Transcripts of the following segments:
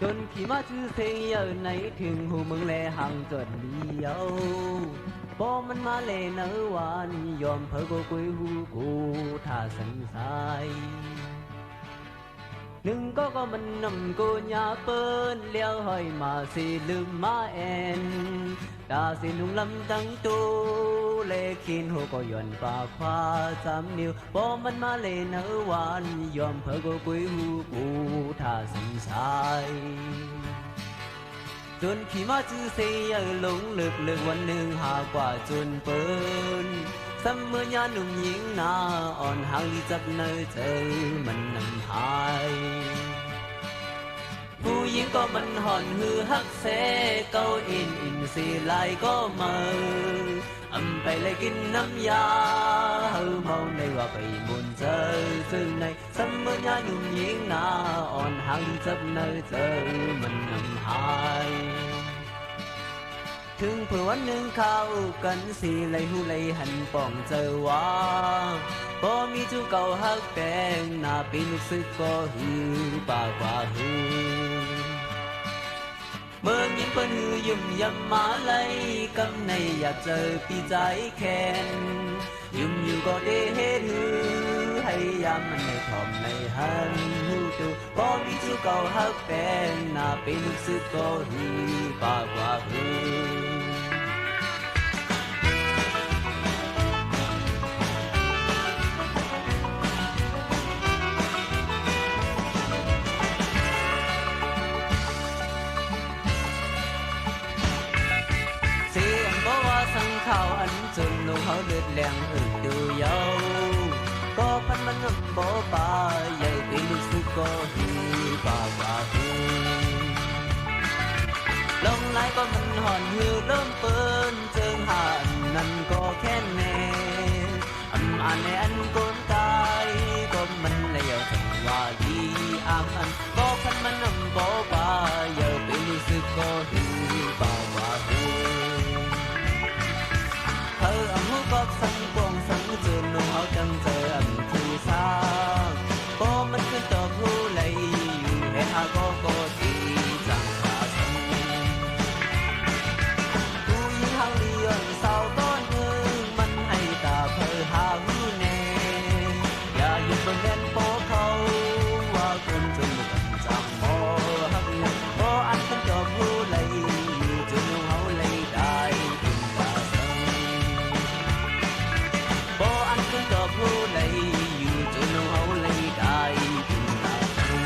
จนขี่มาชื่อเสียงในถึงหูเมืองแลห่างจนเดียวพอมันมาเลเนวานิยอมเพอก็กุยหูกูท่าสันสายหนึ่งก็มันนำกูยาเปิ้นเลี้ยวห้อยมาสิลืมมาแอนตาสินุ่งลำตั้งตูเลขินหูก็ย่อนปากควาสามนิ้วพอมันมาเลเนวานยอมเพอก็กุยหูกูท่าสันสายจนขี่มาจื้อเสียหลงลึกวันหนึ่งหากว่าจนเปิ้นซ้ำเมื่อยาหนุ่มหญิงหน้าอ่อนห่างที่จับเนยเจอมันนำหายผู้หญิงก็มันห่อนหือฮักเสเก้าอินสีลายก็เมาไปเลยกินน้ำยาเฮาเมาในว่าไปมุนเจอซึ่งในซ้ำเมื่อยาหนุ่มหญิงหน้าอ่อนห่างที่จับเนยเจอมันนำหายถึงเพื่อวันหนึ่งเข้ากันสิเลยหูเลยหันป้องเจอว่าบ่มีจูเก่าฮักแดงหน้าปีนุกสึกก็หือปากว่าหือเมื่อยิ้มเปิ้นหือยิ้มยำมาเลยกำในอยากเจอพี่ใจแค้นยิ้มอยู่ก็ได้เฮ็ดหือให้ยามมันในทอมในหันหูตูบ่มีจูเก่าฮักแดงหน้าปีนุกสึกก็หือปากว่าหือข่าวอันจนลงเขาเลือดแหลงดูเยาก็พันมันน้ำบ่ป่าใหญ่เป็นลูกสุกก็หือป่าว่าหือลงไหลก็มันห่อนหือเริ่มเปิ้นเจิงหานนั่นก็แค่แน่อ่านในอันโกนกายก็มันแล้วจังว่าดีอันก็พันมันน้ำบ่ป่าใหญ่เป็นลูกสุกก็หือป่าว่าหือเธอหูก็สั่งกวงสั่งเจอหนุ่มเขาจังเจอผู้สาวก็มันขึ้นต่อผู้เลยให้หาก็ดีจังหาสังผู้หญิงหางเลี้ยงสาวก้อนหนึ่งมันให้ตาเพอหาหูแน่อย่าหยุดบนแดนโปเขาว่าคนจนมันจังมอหักหนักก็อันขึ้นต่อผู้เลยจนหนุ่มเขาเลยได้ก็ผู้ใดอยู่จนน้องเขาเลยได้ถึงตาคุณ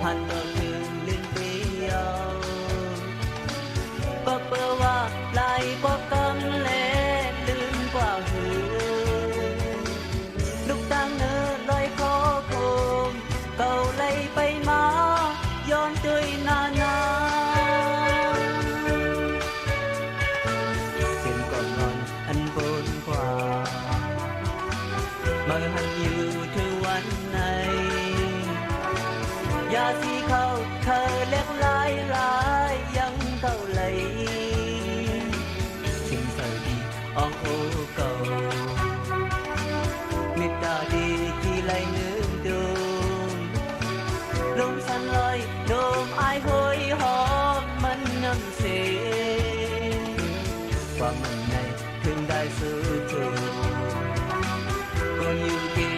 พันก็ถึงลิ้นเปียวก็เปื่อว่าไหลก็กำเล่ลืมกว่าหือลูกตั้งเนื้อลอยคอโคมเก่าไหลไปมาย้อนด้วยนาเส้นก่อนนอนอันบนกว่าเมื่อหันอยู่ถึงวันไหนยาสีเข้าเธอเล็กลายยังเท่าไหลสิ่งใส่ดีอ่องโอเก่ามิตาดีที่ไหลนึงดูลมสันลอยโดมอายหอยหอมมันน้ำเสียความมันในถึงได้สู้จูคนอยู่ที่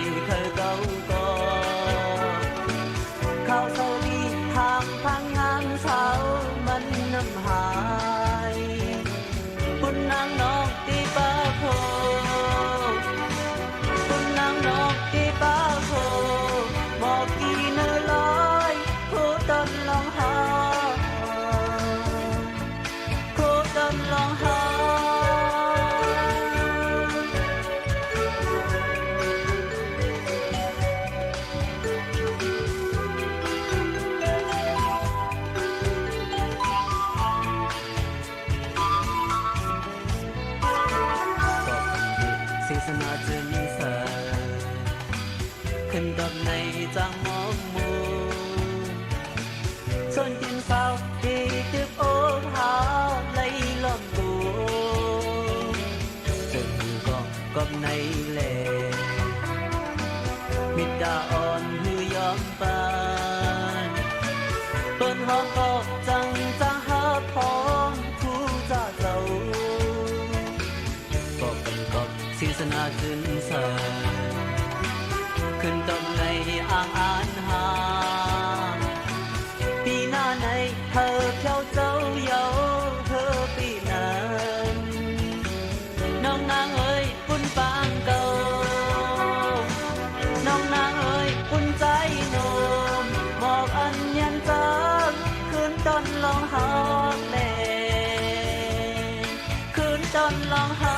ศาสนาจึงเสริญขึ้นกับในจางมองมูชนกินสาวดีตึบโอ้หาไหลล้อมกูจึงก็กับในแหลมิดาอ่อนหือยอมปานเปิ้นห้องก็จังจะหาพร้อมผู้จะเจ้าก็เป็นกับศาสนาจึงเสริญขึ้นกับในอ่างอ่านหาปีหน้าในเธอเพียวเจ้าเยาเธอปีนั้นน้องนางเอ้ยปุ่นปางเก่าน้องนางเอ้ยปุ่นใจโนมหมอกอันยันจางคืนตอนลองหาแน่คืนตอนลองหา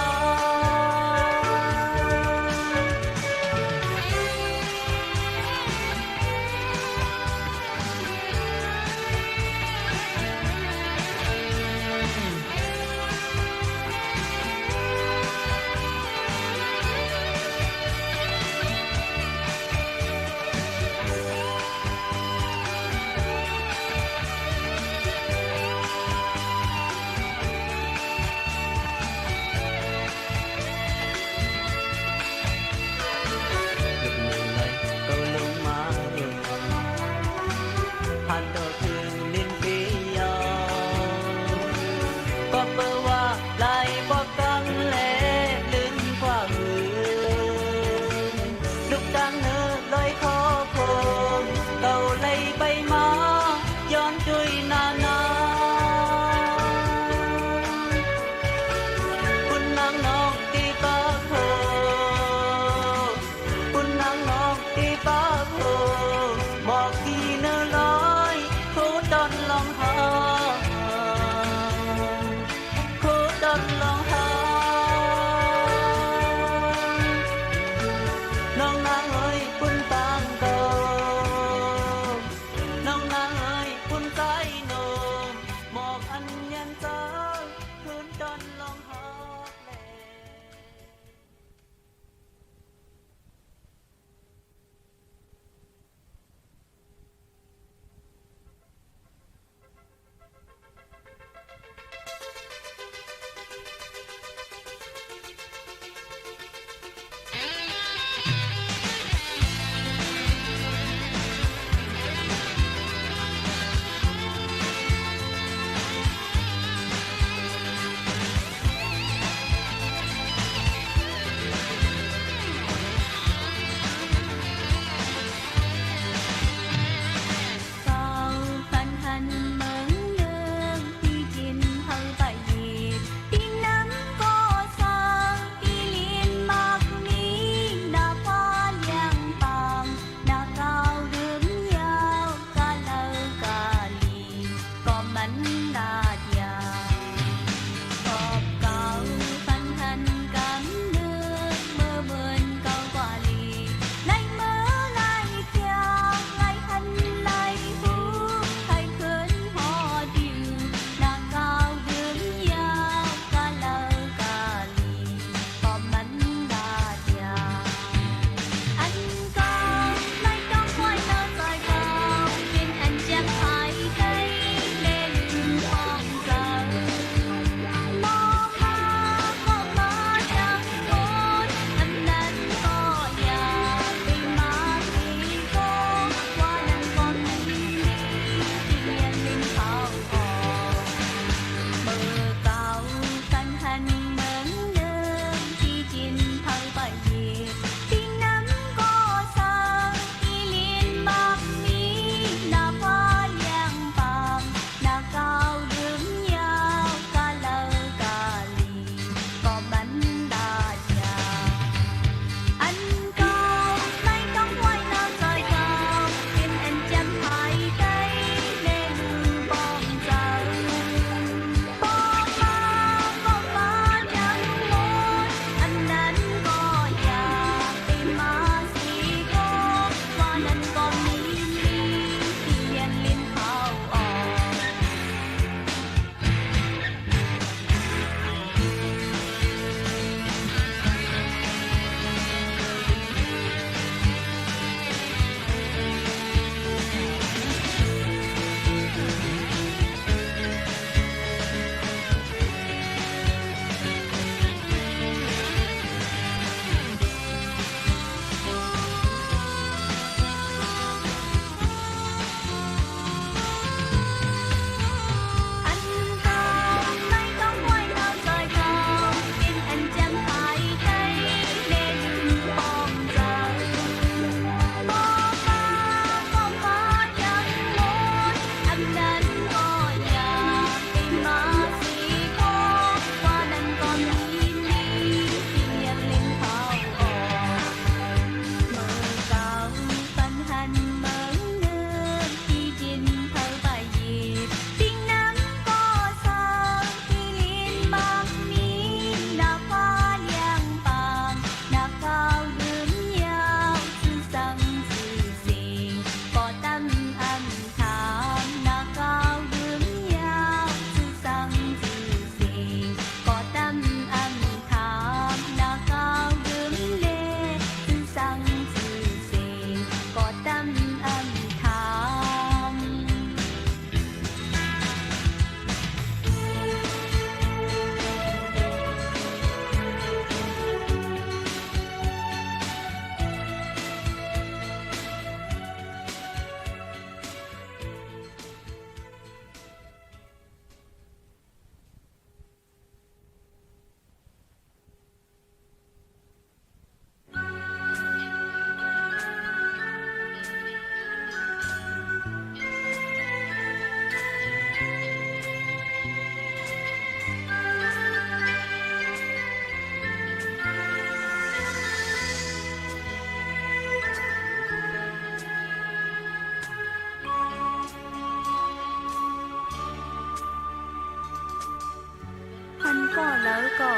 lỡ cỏ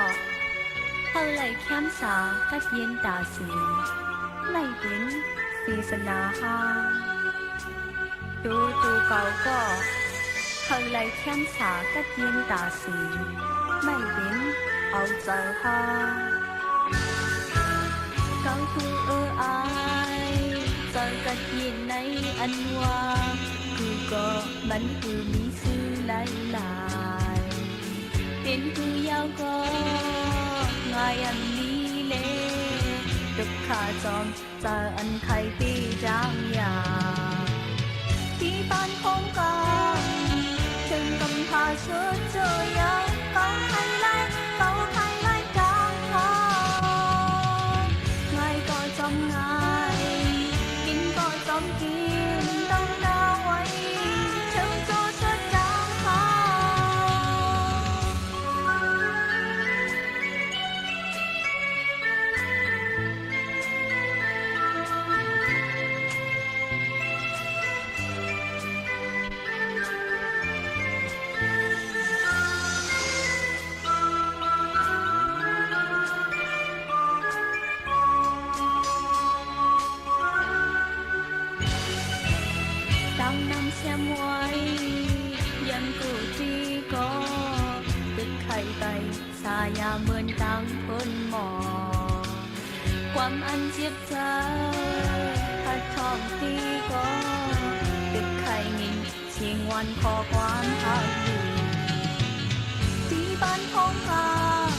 hơi lại khám xả các viên tà sĩ lại đếnสีสนาหาดูตูเก่าก็hơi lại khám xả các viên tà sĩไม่đếnเอาเจอหาเขาคืออายเจอกันยินในอันว่าคือก็มันคือมีซื้อหลายหลายเป็นคือยาวก็ง่ายอันนี้เลยตึกขาจอมเจออันใครที่จางยาที่บ้านของกันถึงกำพาเชื่อเจอยาเขาให้ไล่เขาให้ไล่จางหาง่ายก็จอมง่ายกินก็จอมกินต้องดาไว้ถึงโจเชื่อจางหาđang nằm xem ngoàiยังกูจีก็ตึกไข่ไตสายาเหมือนต่างคนหมอความอันเจ็บใจพัดท้องตีก็ตึกไข่งินเสียงวันขอความหักดีที่บ้านของกลาง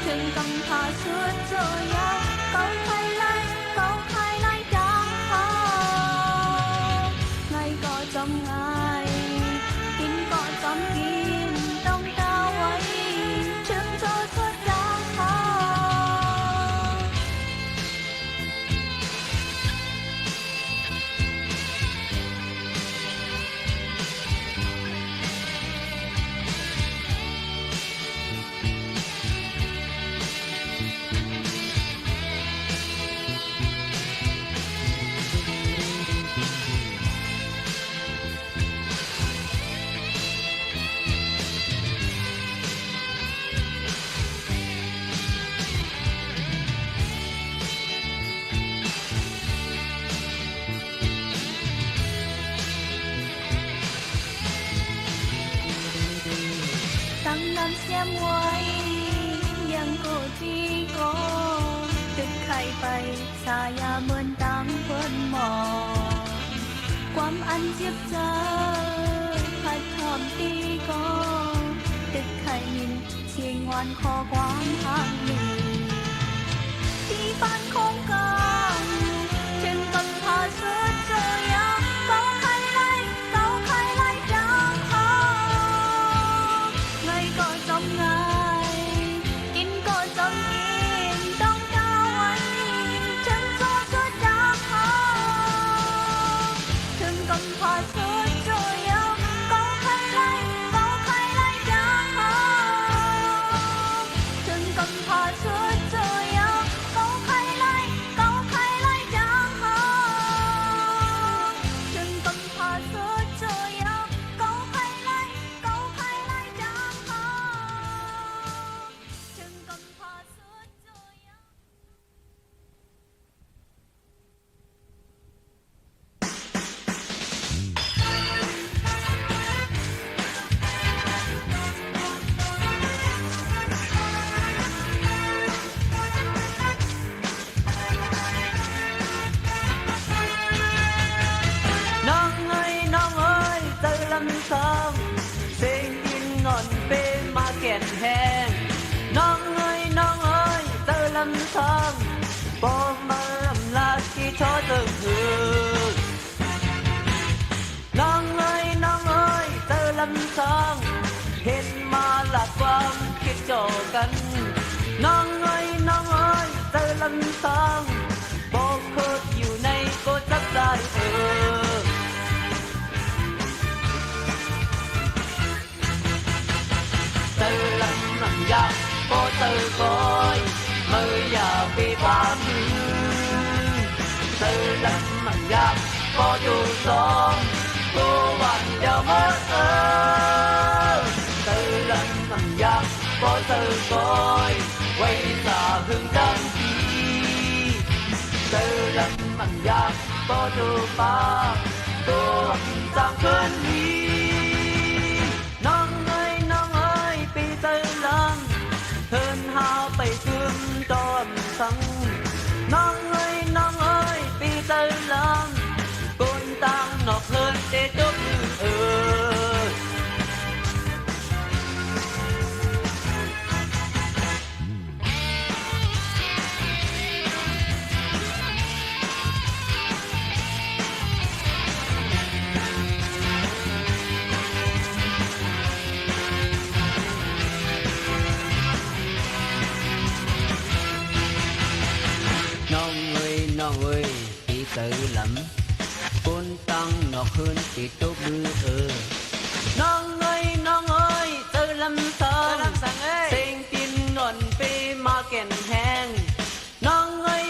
ถึงกำพาเชื่อเจอยาเขาไข่ไล่เขาไข่ไล่จางหาก็จำง่ายกินก็จำกินต้องตาไว้ถึงโจทย์จางหาตั้งนำเสียมไว้ยังกูจีก็ตึกไข่ไปสายาเหมือนต่างคนหมอความอันเจ็บใจพัดทอมตีก็ตึกไข่มินเชียงวันขอความทางหนึ่งที่บ้านของกันจึงกำพาเชื่อเจอยาเขาไข่ไล่เขาไข่ไล่จางหาไงก็จำง่ายกินก็จำกินต้องดาไว้ถึงโจเชื่อจางหาถึงกำพาเชื่อเจอยาเขาไข่ไล่เขาไข่ไล่จางหาถึงกำพาเชื่อเจอยาเขาไข่ไล่เขาไข่ไล่จางหาถึงกำพาเชื่อเจอยาเขาไข่ไล่เขาไข่ไล่จางหาถึงกำพาเชื่อเจอยา น้องเอ้ยน้องเอ้ยเจอลำซองเสียงดินงอนเป็นมาแก่นแห้งน้องเอ้ยน้องเอ้ยเจอลำซองบอกมาลำลาที่ชอเจอคือน้องเอ้ยน้องเอ้ยเจอลำซองเห็นมาหลักความคิดโจกันน้องเอ้ยน้องเอ้ยเจอลำซองบอกเคยอยู่ในโกจับได้từ lần nằm giặc có từ coi mơ giờ bị ba từ lần nằm giặc có dù son cô bạn giờ mất từ lần nằm giặc có sợ cõi quay ra hương đăng ký từ lâm mặn giặc có đồ ba tô giang cơn điน้องเอ้ยปีเตอร์ลังเฮินหาไปคืนตอนสังน้องเอ้ยปีเตอร์ลังกุนตังนอกเฮินเตจบน้องเอ้ยปีเตอร์ลำกุนตังนอกเฮินเตจบน้องเอ้ยเตอร์ลำสังเซ็งตินนอนไปมาแก่นแหงน้องเอ้ย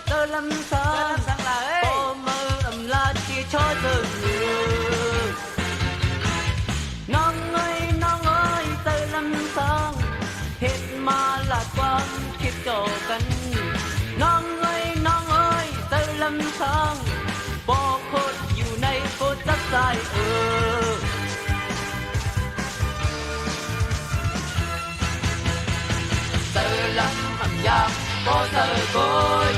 เตอร์ลำสังโปมืออำลาที่ชอเจอน้องเอ้ยเตอร์ลำสังเฮ็ดมาหลาดความคิดต่อกันน้องเอ้ยเตอร์ลำสังบอกคนอยู่ในโคตรจักใจเตอร์ลำอังยากก็เตอร์โกย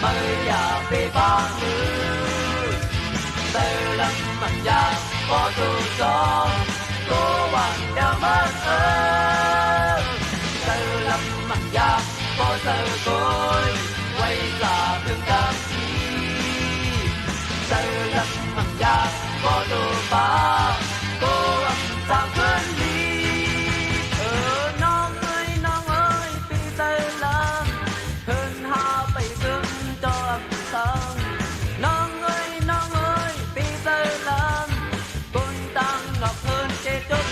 ไม่อยากไปบ้างมือเตอร์ลำอังยากก็ถูกจองก็หวังจะมาเตอร์ลำอังยากก็เตอร์โกยไว้ลาถึงดังทีเตอร์ลำอังยากก็ถูกป้าก็อังจางเพื่อนดีน้องเอ้ยปีเตอร์ลำเฮินหาไปถึงจอมสังน้องเอ้ยปีเตอร์ลำกุนตังนอกเฮินเจจบ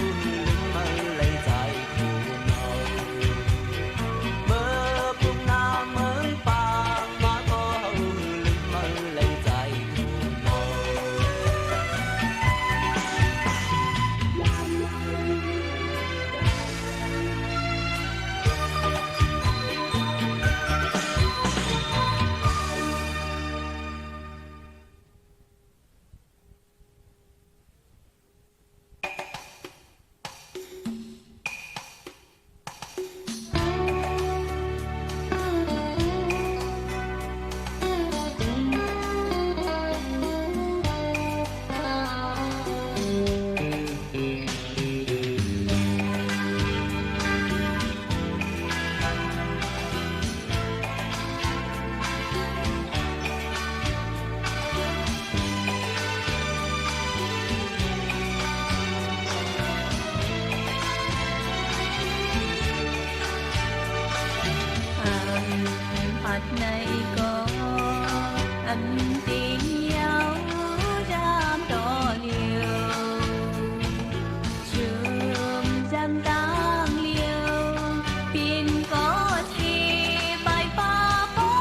lính mơ lấy dài thù nào mơ bung nam mới pa má có hầu lính mơ lấy dài thù nào hạt này có anh tìm nhau đam đỏ liều trường giang tăng liều pin có chi bài ba phố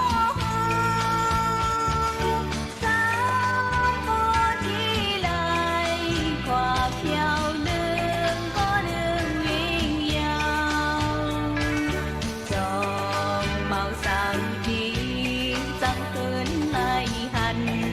sáng có chi lại qua phiêu nương có đường nguyên nhau trong màu sáng đi tăng cơn lại hành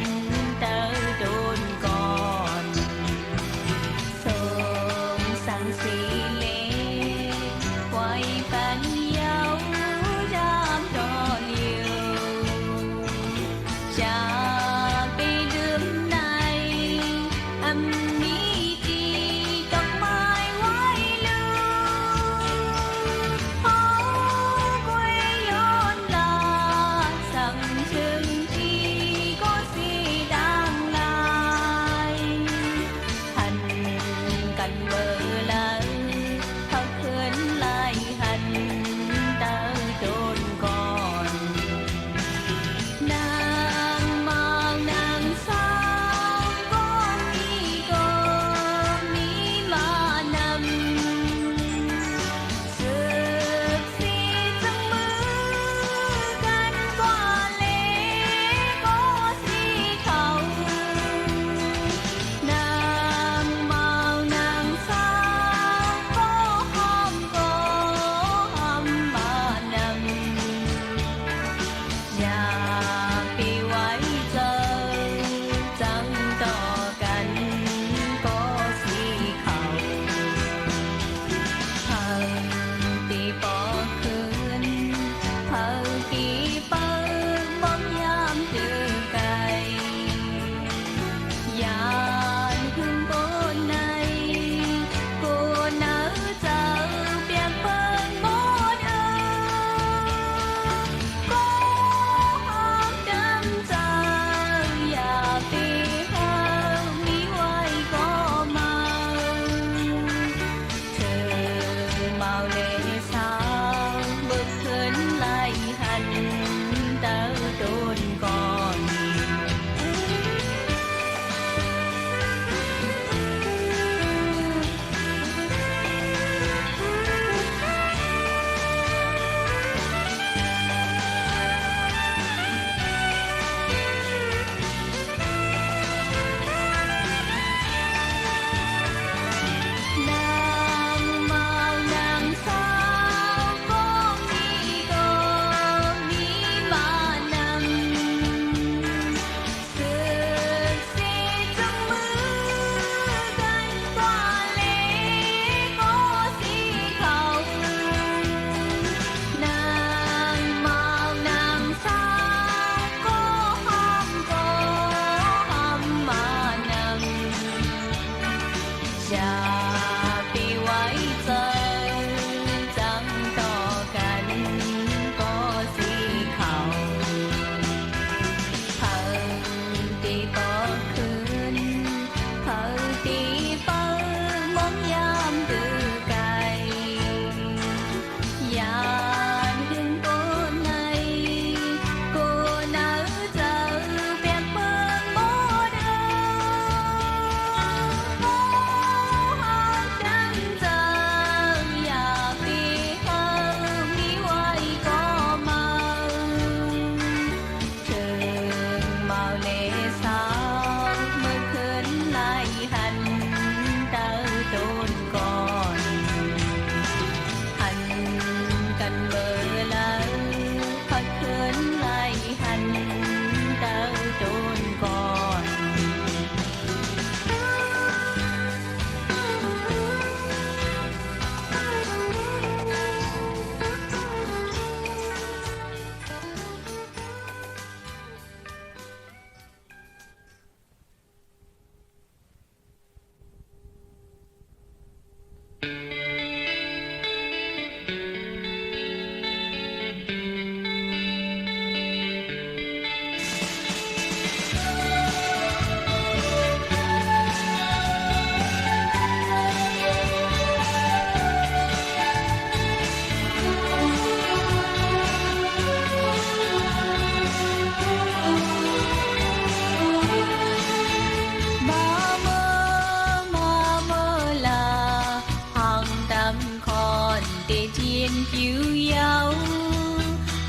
chiến chiều dấu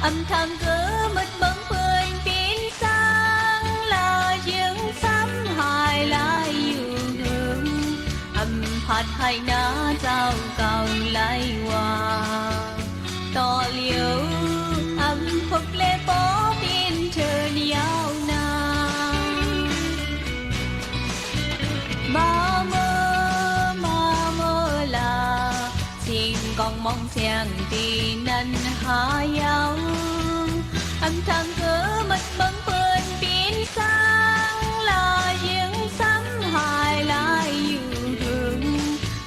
âm thầm cứ mất bóng phơi biến sáng là những sắm hài lại yêu thương âm phạt hay ná trao cầu lại hòa tỏ liều âm phục lê bó biên trời nhau nàng mà mơ là xin con mong xem tin năn hạ nhau âm thầm cứ mất bóng phơi biến sáng là những sắm hài lại yêu thương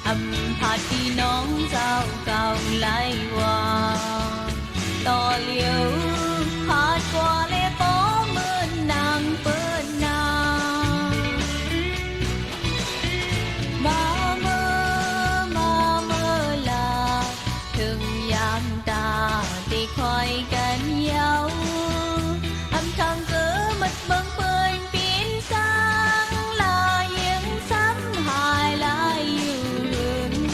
âm phạt đi nón giao cao lại hòa tỏ liều phạt qua lê có mơn nàng bơn nàng mà mơ là thường dám ta thì khoai cánh nhau âm thầm cứ mất bóng phơi biến sáng là những sắm hài lại yêu thương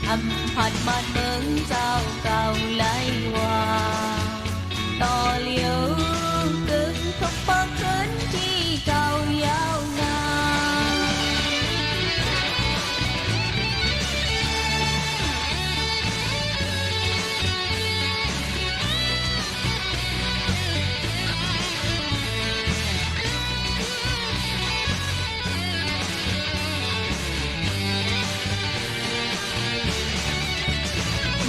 âm phạt mặt mừng giao cao lại hòa tỏ liều cứng thúc bác khấn chi cao giao nàng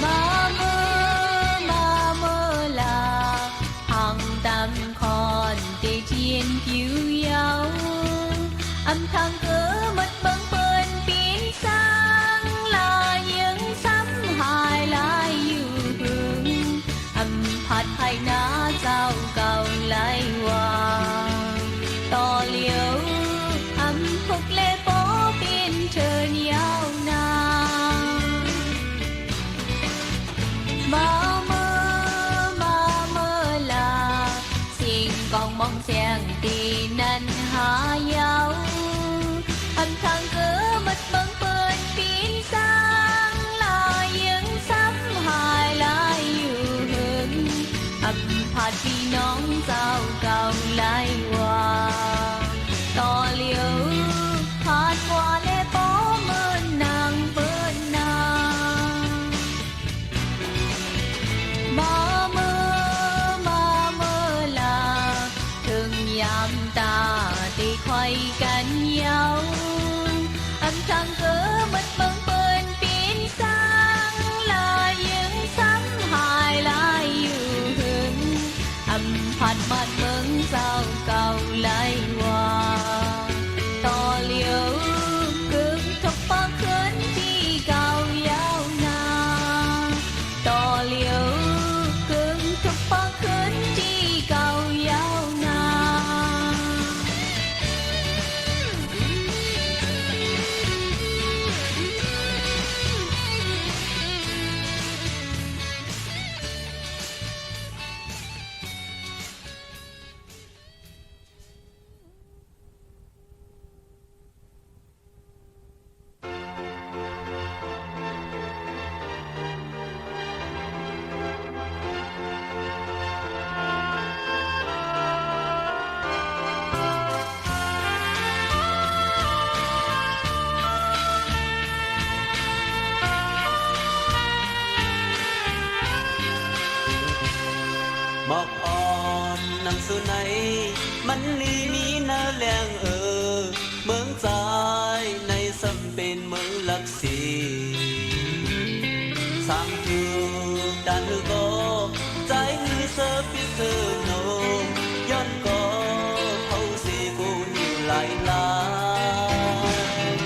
mà mơ là hàng tam con để chiến chiều dấu âm thầm cứ mất bóng phơi biến sáng là những sắm hài lại yêu thương âm phạt hay ná giao cầu lại hòa tỏ liều âm phục lê bó biên trời nhau nàng mà mơ là xin con mong xem tin năn hạ nhau âm thầm cứ mất bóng phơi biến sáng là những sắm hài lại yêu thương âm phạt vì nón giao cao lại hòa tỏ liều phạt qua lê bó mơn nàng bơn nàng mà mơ là thường dám ta thì khoai cánh nhau âm thầm cứ mất bóng phơi biến sáng là những sắm hài lại yêu thương âm phạt mặt mừng giao cao lại hòa tỏ liều cứng thúc bác khấn chi cao giao nàng tỏ liều cứng thúc bác khấn chi cao giao nàng mọc on nằm xưa nàyมันลีนี้นาแรงเมืองใจในสัมเป็นเมืองหลักสีสร้างคือด้านหือก็ใจหือเสพิเธอโนย้อนก็เขาสีกูอยู่หลายล้าน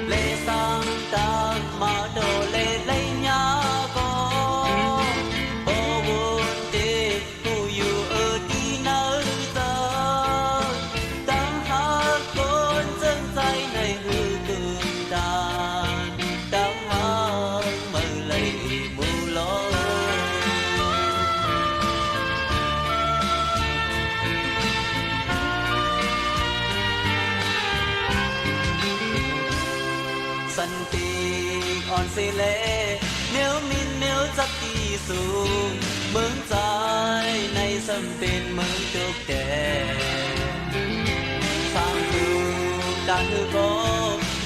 เลสร้างตามมาโดเลไลญาก็สันติอ่อนสิเล nếu min nếu chắc đi xuống mướn tráiในสำเป็นเมืองจุกแก่สร้างคือการคือก็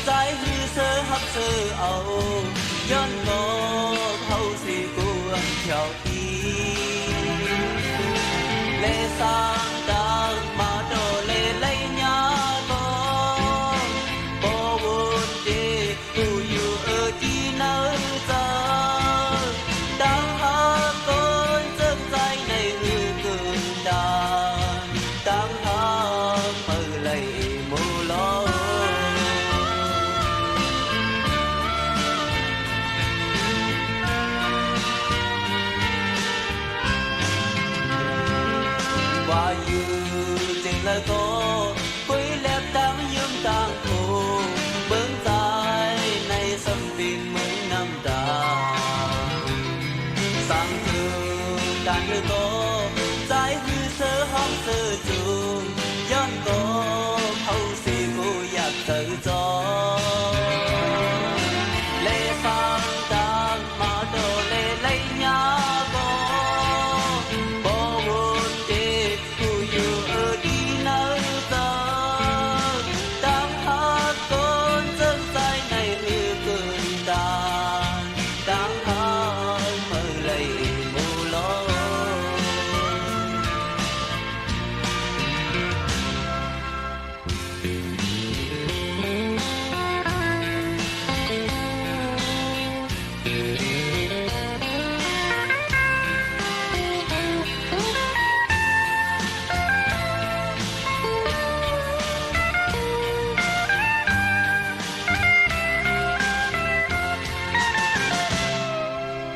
ใจคือเสือหับเสือเอาย้อนก็เขาสิกวนเที่ยวอีเลสร้างดังมาโดเลไลญาก็บ่วนดีกูอยู่ที่ไหนจะ có quấy lẹp đang yếm đang khổ bướng tay nay xâm tin mấy năm ta sang thương đàn như có trái hư sơ hong sơ trường dân có hậu xì cô giặc tự do lê sang đàn mà đồ lê lấy nhà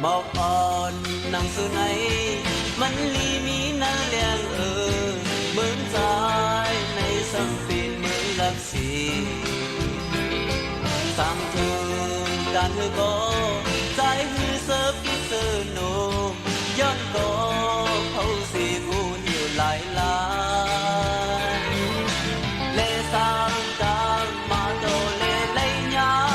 một on nằm xưa này vẫn ly mi na liang bướng dài này sâm pin mới làm gì sang thương đàn hư có trái hư sơ kít sơ nô dân có hậu gì cu nhiều lại lại lê sang đàn mà đồ lê lấy nhà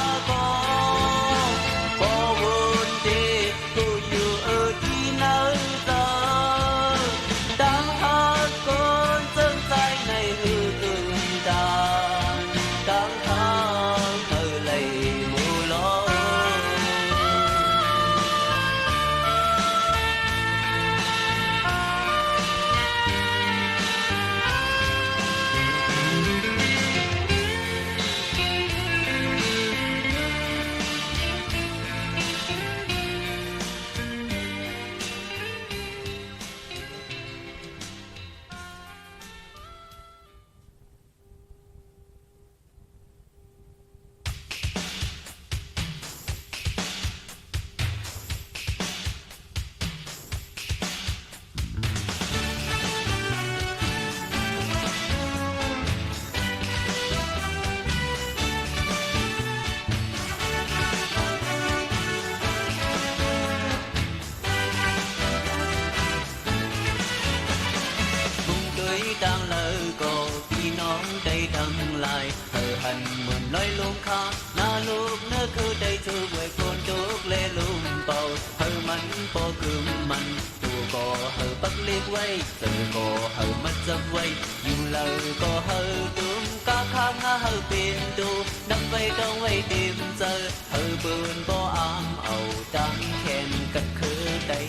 đang lỡ cô khiน้องได้ดังลายเธอหันเหมือนน้อยลุงข้าหน้าลูกเนื้อคือได้เธอไว้คนจุกเล่ลุงเป่าเธอมันพอคืมมันตัวก็เธอปักเล็กไว้เธอก็เธอมัดจับไว้อยู่ลỡก็เธอตุ้มกาข้างเธอเป็นตูนับไว้ต้องไว้เต็มเจอเธอปืนบ่อามเอาตั้งแขนกัดคือได้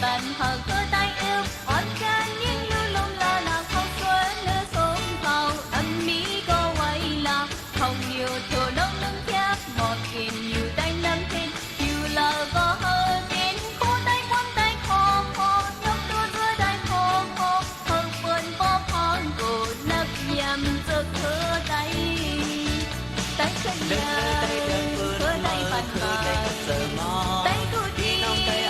tình hờ cứ tay yêu oan khen những lưu lung la là không quên nữa sống hậu âm mỹ có quay là không nhiều thừa đông nâng thép một kiện nhiều tay nâng thiên nhiều lờ có hơi tin khô tay quăng tay khô khô nhóc đua dưới tay khô khô hơn quên bóp hòn cổ nấp nhầm giật thừa tay tay chân nhà thừa tay bật mờ tay cô đi tay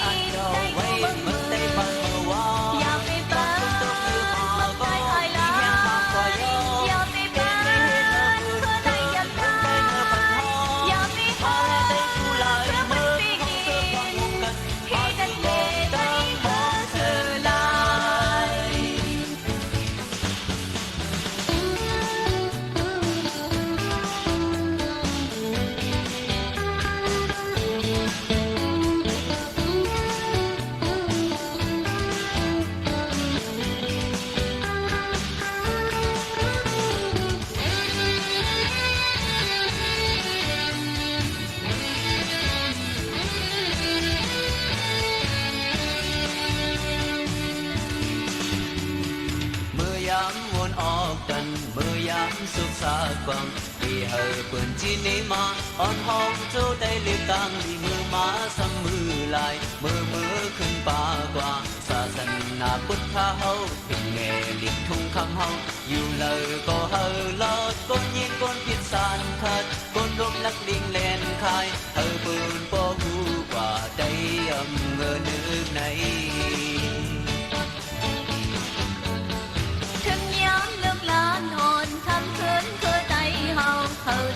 สุขสากวังvì hờ quần chi nế ma on hong châu tây liệp tang đi mưa má xăm mưa lại mưa mưaขึ้นป่ากว่าศาสนาพุทธะเฮาถึงแง่ลิบทุ่งคำเฮาอยู่เลยก็เฮาลอดก้นยิงก้นพิษสารคัดก้นลมนักลิงแลนคายเฮาปืนปอกูกว่าใจอำเงอนึกในถึงย้ำเลิกลานอนทำเขินเคยใจเฮา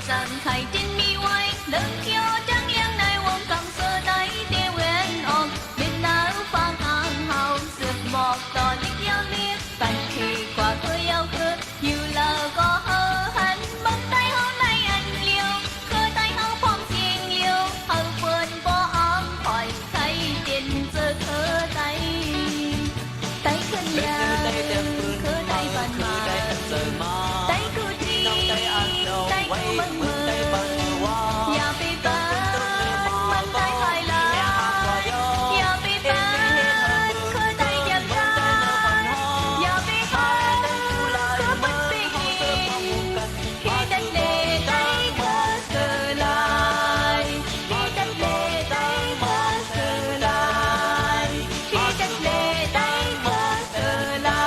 จังไข่จินมีไว้เลิกเที่ยวจังเลี้ยงในวงกำเสือใจเตียเวนออกบินหนาวฟังทางเฮาเสือกบอกต่อลิกยาวเลียกันทีกว่าเคยยาวคืออยู่เลอก็หันบังใจเฮาในอันเลียวเคยใจเฮาพร้อมเสียงเลียวเปิดบ่อ้อมคอยไข่จินเจอเคยใจใจขึ้นยาวเคยใจบันมาใจกูจีใจกูบังเมืออย่าไปเปิดมันใจคอยลาอย่าไปเปิดเคยใจยับยั้งอย่าไปหาคือมันไปกินที่ดันเล่ใจก็เสือลายที่ดันเล่ใจก็เสือลายที่ดันเล่ใจก็เสือลาย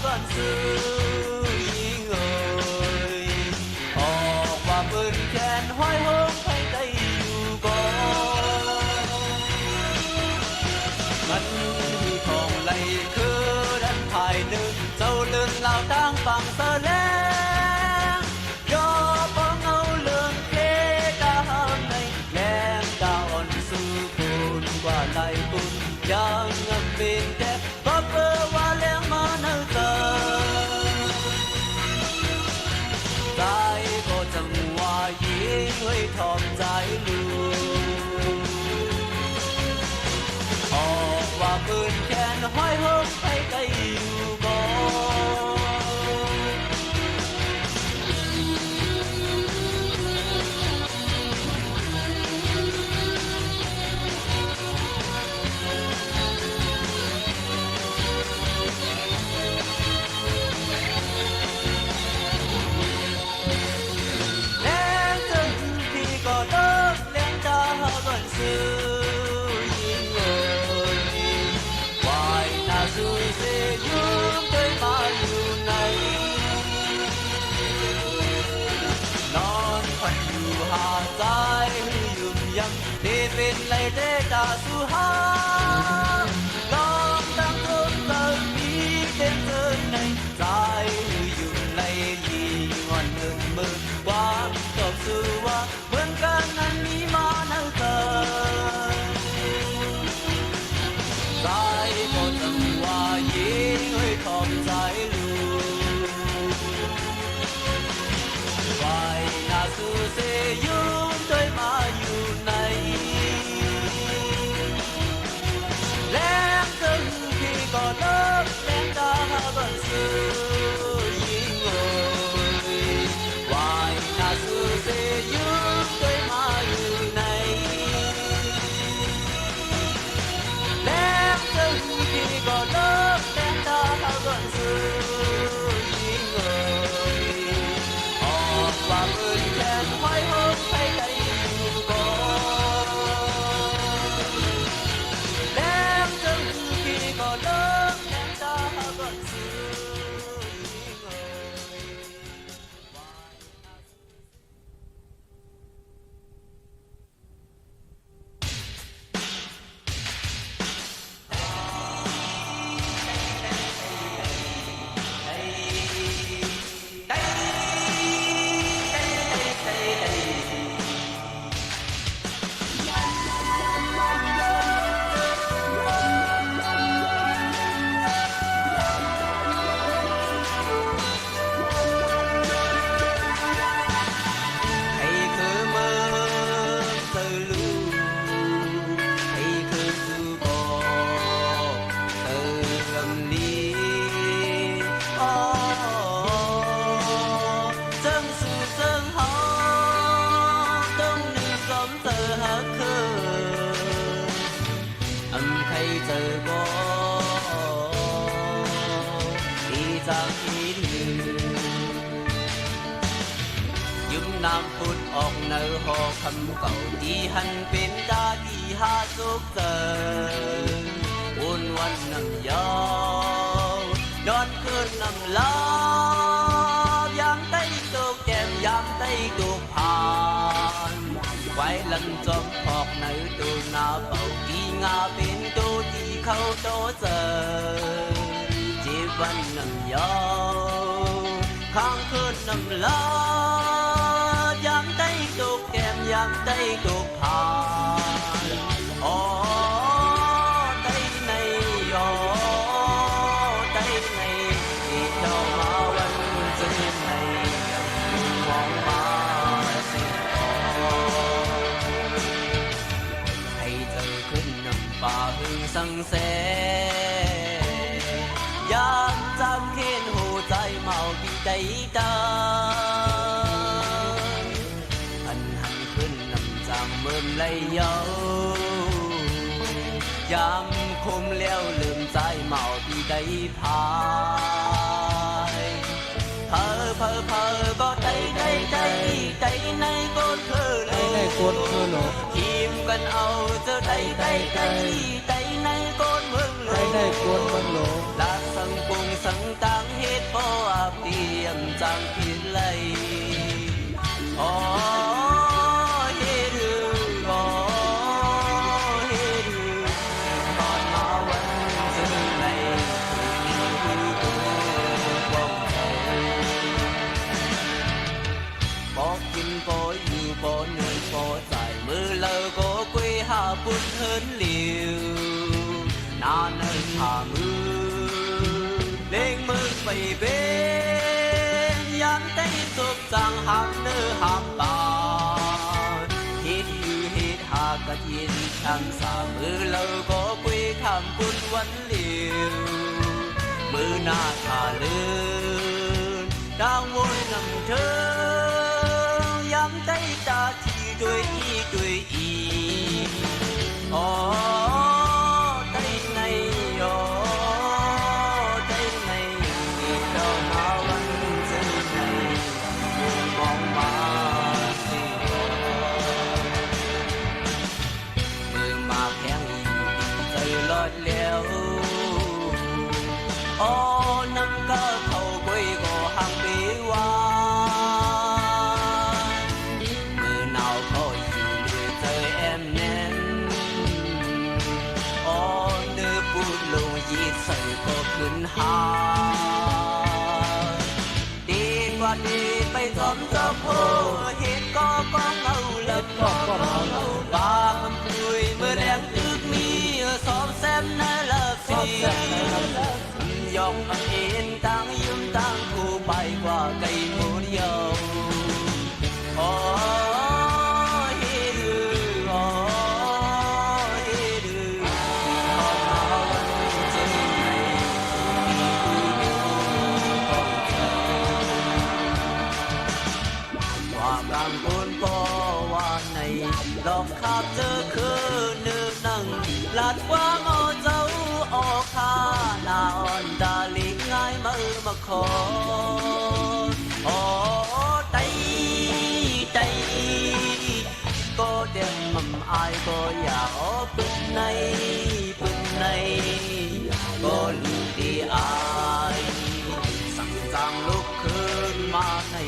ก่อนซื้อยิงเอ่ยออกว่าปืนแขนห้อยหงให้ได้อยู่ก่อนมันมีทองไหลคือดันภายหนึ่งเจ้าเลื่อนเหล่าตั้งฝั่งเสลงยอปองเอาเรื่องเพดานในแหลงดาอ่อนสู้คุณกว่าไหลคุณยังเป็นแต่ก็เพื่อว่าแรงมาเนื้อเธอใจก็จังว่ายิงไว้ทอมใจลูกออกว่าปืนแขนห้อยหงให้ไกลอยู่ก่อนแล้วถึงที่ก็เลิกเลี้ยงตาก่อนซื้อยิงเอ่ยวายหน้าสู้เสียยืมเคยมาอยู่ไหนนอนพันอยู่หาใจยืมยังที่เป็นไรเดตาสู้หาลองตั้งต้นเติมมีเป็นเธอในใจอยู่ในลีงอนหนึ่งมือความตอบสู้ว่าเหมือนกันนั้นมีมานั่งเธอใจก็จังว่ายิงให้ขอบใจลูกไว้หน้าสู้เสียยืมโดยมาอยู่ในแล้วถึงที่ก็เลิกเล่นตาก่อนซื้อยิงเอ่ยไว้หน้าสู้เสียยืมโดยมาอยู่ในแล้วถึงที่ก็เลิกเล่นตาก่อนซื้อยิงเอ่ยออกว่าปืนแขนห้อยหงให้ได้อยู่ก่อนแล้วถึงที่ก็เลิกเล่นตาก่อนซื้อยิงเอ่ให้คือเมืองเธอรู้ให้คือสู่บ่เธอลำลีอ๋อเจังสู่เจังหอต้องนึกสมเธอหักเคยใครเจอบ่ที่จากที่ลืมยืมน้ำพุดออกเนื้อหอคำเก่าที่หันเป็นตาที่หาสุขเจออุ่นวันน้ำยาวนอนคืนน้ำลายามใต้ตกแก้มยามใต้ตกผ่านไว้ลังจอมพอกในตัวหน้าเป่าที่งาเป็นตัวที่เขาโตเจอจีวันน้ำยาข้างคืนน้ำลายามใต้ตกแก้มยามใต้ตกผ่านอ๋อใต้ในอ๋อใต้ในที่เจ้ามาวันเจอในมองมาสิให้เธอขึ้นน้ำป่าหึงสังเสยามจำเข็นหูใจเมาปีใจตาหันขึ้นน้ำจำเมื่อไหลเยายามคมแล้วลืมใจเมาปีใจพายเพอก็ใจในก้นเธอโลทีมกันเอาเจอใจในก้นเมืองโลลาสังปงส sẵn tăng hết phố áp tiệm chẳng biết lấy hết hư hết hư còn mà vẫn dừng này bóng bỏ kim bỏ yêu bỏ nơi bỏ dài mưa lơ có quê hạ bút hơn liều na nơi hạ mưa lên mưa bay bên yam tay sụp sang hàng nơi hàng bà hít yu hít hạ cả thiên tham xa mưa lơ có quê tham bút vấn liều mưa na thả lươn đang vui nằm thơ yam tay ta chỉ đôi y tay này tay này đâu mà vẫn giữ này mong mà gì mưa mà khen trời lót liêu năm cơ thầu quê của hàng bí hoa mưa nào có gì để chơi em nên nơi buồn lùi dịt sợi cóขึ้นหาดีกว่าดีไปทอมเจ้าโพเหตุก็เอาเลิกก็เอาบางปุยเมื่อแดงตึกมีสอบแซมน่าเลิกสียองอังเอ็นต่างยืมต่างคู่ไปกว่าไก่หมูเดียวlọc khắp chớ khứ nước nâng lạt qua ngõ dấu ô kha là on ta lý ngay mơ mà khó tay tay có đem mầm ai có nhà bên này có lưu đi ai sẵn sàng lúc khơn mà này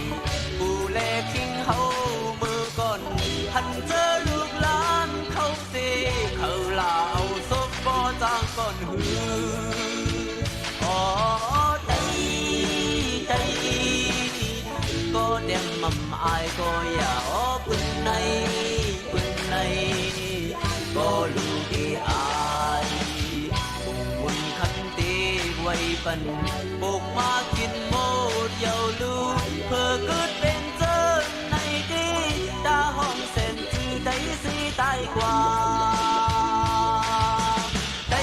bù lê kinh hậu mưa còn hành chớลูกหลานเขาเสเขาลาวซบบ่จางก่อนหืใจก็เด็มมั่มอายก็อย่าปืนในก็ลูกดีอายบุญคันตีไว้ปันบุกมากินโมดเยาลูกเพื่อเกิดเป็นเจ้าในดีตาห้องเส้นใจสิตายกว่าใจ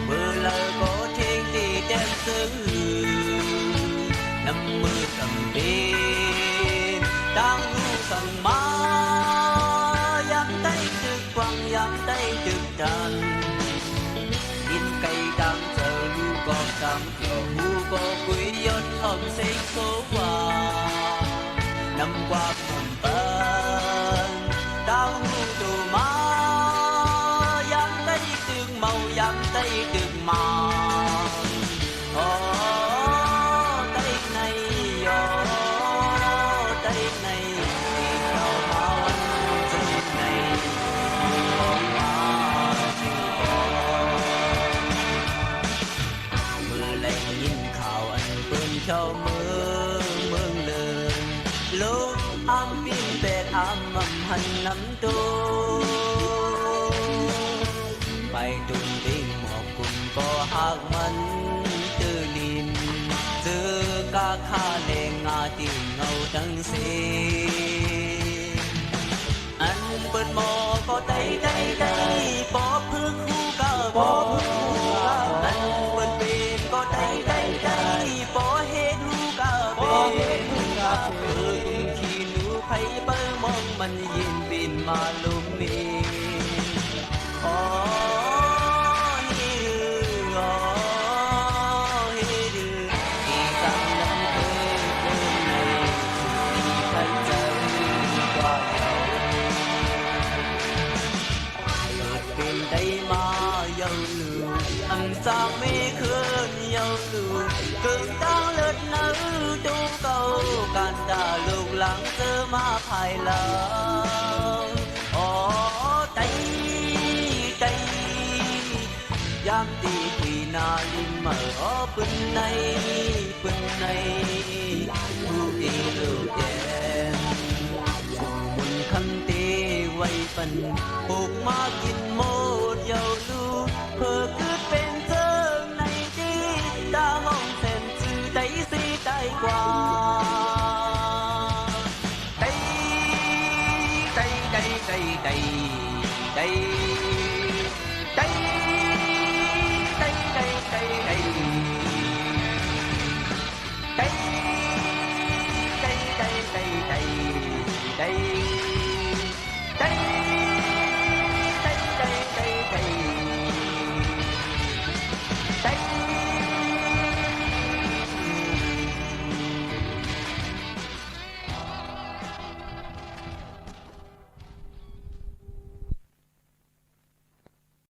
mưa lơ có thiên đi đem xứ năm mưa cầm bên đang ngu sần má dám tay trực quăng dám tay trực trần in cây đang chờ lưu con đang chờ mu có quý yết hồng sinh số qua năm qua cùng bên đang ngu đồ má dám tay được mà tay này đâu mà anh chân này mưa lên nhìn khảo anh bơm cho mưa mương lường lúc am pin bẹt am mầm hành nắm tôi bay tung tiếng một cùng có hát mắn tư linh từ ca kha lệ ngà tiếng ngầu trăng xê anh bớt mơ มาลุมมีอ๋อนี่อ๋อฮีดือที่ตั้งนั้นเคยเป็นในที่ใครจะรู้กว่าเราเกิดเป็นได้มาเยาลืออันสร้างไม่คืนเยาลือเกิดตั้งเลิศnữตูเก่าการด่าลูกหลังเจอมาภายหลังอ๋อใจใจยามตีขีนาลิมมาอ๋อปืนในผู้ดีลูกแดงมุนคำตีไว้ปันปลูกมากินโมดเยาลูเพื่อคืดเป็นเจิงในดีตาห้องเส้นจือใจสีใจกว่าใจ